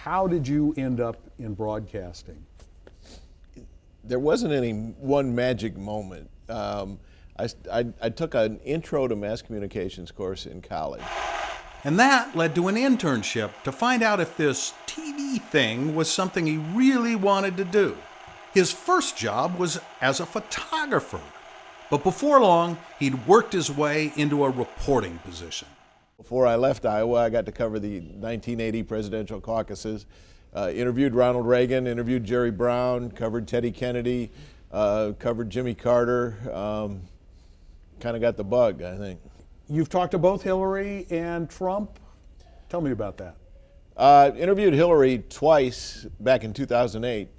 How did you end up in broadcasting? There wasn't any one magic moment. I took an intro to mass communications course in college. And that led to an internship to find out if this TV thing was something he really wanted to do. His first job was as a photographer, but before long, he'd worked his way into a reporting position. Before I left Iowa, I got to cover the 1980 presidential caucuses, interviewed Ronald Reagan, interviewed Jerry Brown, covered Teddy Kennedy, covered Jimmy Carter. Kind of got the bug, I think. You've talked to both Hillary and Trump. Tell me about that. Interviewed Hillary twice back in 2008.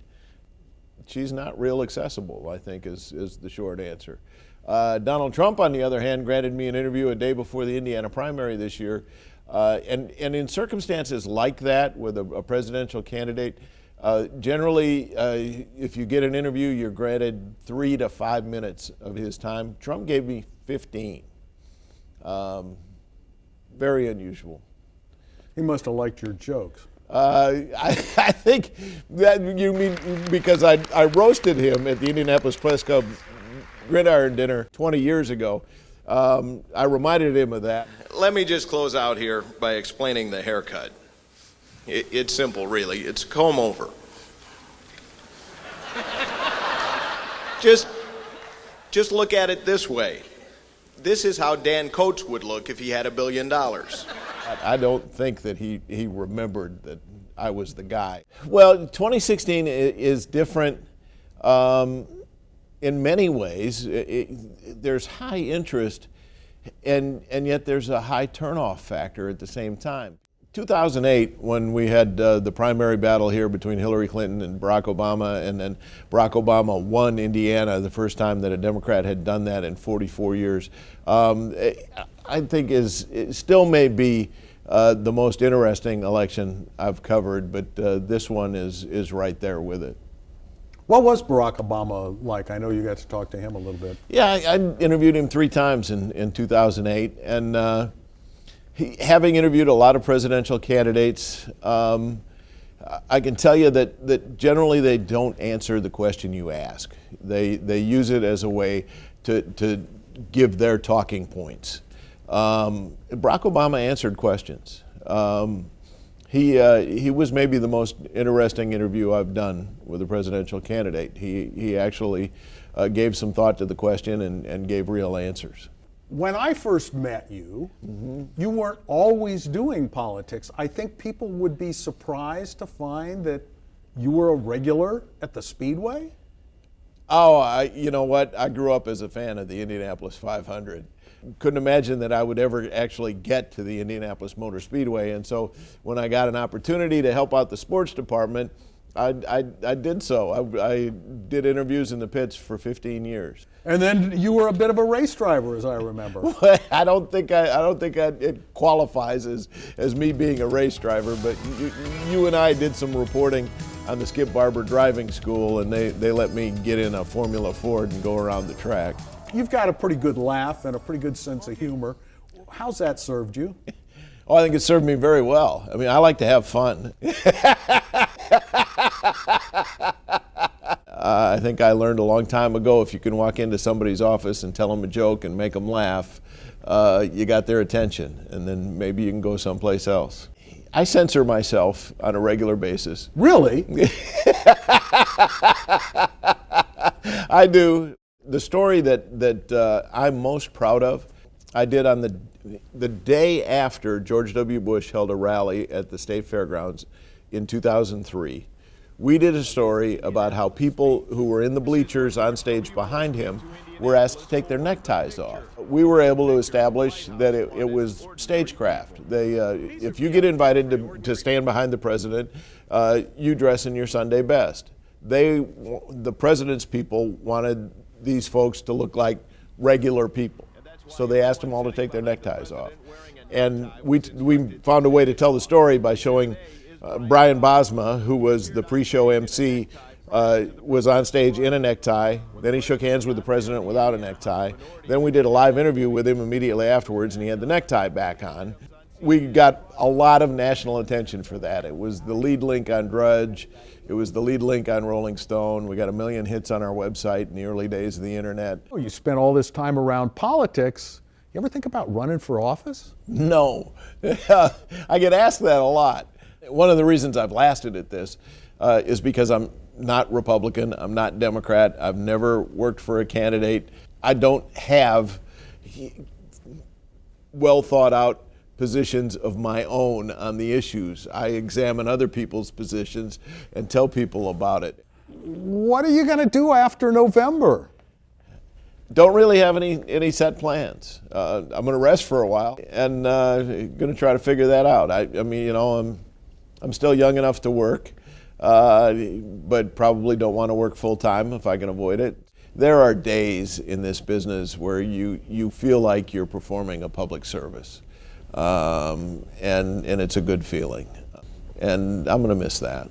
She's not real accessible, I think, is the short answer. Donald Trump, on the other hand, granted me an interview a day before the Indiana primary this year. And in circumstances like that, with a presidential candidate, generally, if you get an interview, you're granted 3 to 5 minutes of his time. Trump gave me 15. Very unusual. He must have liked your jokes. I think that you mean because I roasted him at the Indianapolis Press Club Gridiron Dinner 20 years ago. I reminded him of that. Let me just close out here by explaining the haircut. It's simple, really. It's comb over. Just look at it this way. This is how Dan Coates would look if he had $1 billion. I don't think that he remembered that I was the guy. Well, 2016 is different in many ways. There's high interest, and yet there's a high turnoff factor at the same time. 2008, when we had the primary battle here between Hillary Clinton and Barack Obama, and then Barack Obama won Indiana, the first time that a Democrat had done that in 44 years, I think it still may be the most interesting election I've covered, but this one is right there with it. What was Barack Obama like? I know you got to talk to him a little bit. Yeah, I interviewed him 3 times in 2008, and having interviewed a lot of presidential candidates, I can tell you that generally they don't answer the question you ask. They use it as a way to give their talking points. Barack Obama answered questions. He was maybe the most interesting interview I've done with a presidential candidate. He actually gave some thought to the question and gave real answers. When I first met you, you weren't always doing politics. I think people would be surprised to find that you were a regular at the Speedway. Oh, you know what? I grew up as a fan of the Indianapolis 500. Couldn't imagine that I would ever actually get to the Indianapolis Motor Speedway, and so when I got an opportunity to help out the sports department, I did so. I did interviews in the pits for 15 years. And then you were a bit of a race driver, as I remember. I don't think it qualifies as me being a race driver, but you and I did some reporting on the Skip Barber driving school, and they let me get in a Formula Ford and go around the track. You've got a pretty good laugh and a pretty good sense of humor. How's that served you? Oh, I think it served me very well. I mean, I like to have fun. I think I learned a long time ago, if you can walk into somebody's office and tell them a joke and make them laugh, you got their attention, and then maybe you can go someplace else. I censor myself on a regular basis. Really? I do. The story that I'm most proud of, I did on the day after George W. Bush held a rally at the State Fairgrounds in 2003. We did a story about how people who were in the bleachers on stage behind him were asked to take their neckties off. We were able to establish that it was stagecraft. If you get invited to stand behind the president, you dress in your Sunday best. The president's people wanted these folks to look like regular people, so they asked them all to take their neckties off. And we found a way to tell the story by showing Brian Bosma, who was the pre-show MC, was on stage in a necktie. Then he shook hands with the president without a necktie. Then we did a live interview with him immediately afterwards, and he had the necktie back on. We got a lot of national attention for that. It was the lead link on Drudge. It was the lead link on Rolling Stone. We got 1 million hits on our website in the early days of the internet. Oh, you spent all this time around politics. You ever think about running for office? No. I get asked that a lot. One of the reasons I've lasted at this is because I'm not Republican, I'm not Democrat, I've never worked for a candidate. I don't have well thought out positions of my own on the issues. I examine other people's positions and tell people about it. What are you going to do after November? Don't really have any set plans. I'm going to rest for a while and going to try to figure that out. I mean, you know, I'm still young enough to work, but probably don't want to work full time if I can avoid it. There are days in this business where you feel like you're performing a public service, and it's a good feeling, and I'm going to miss that.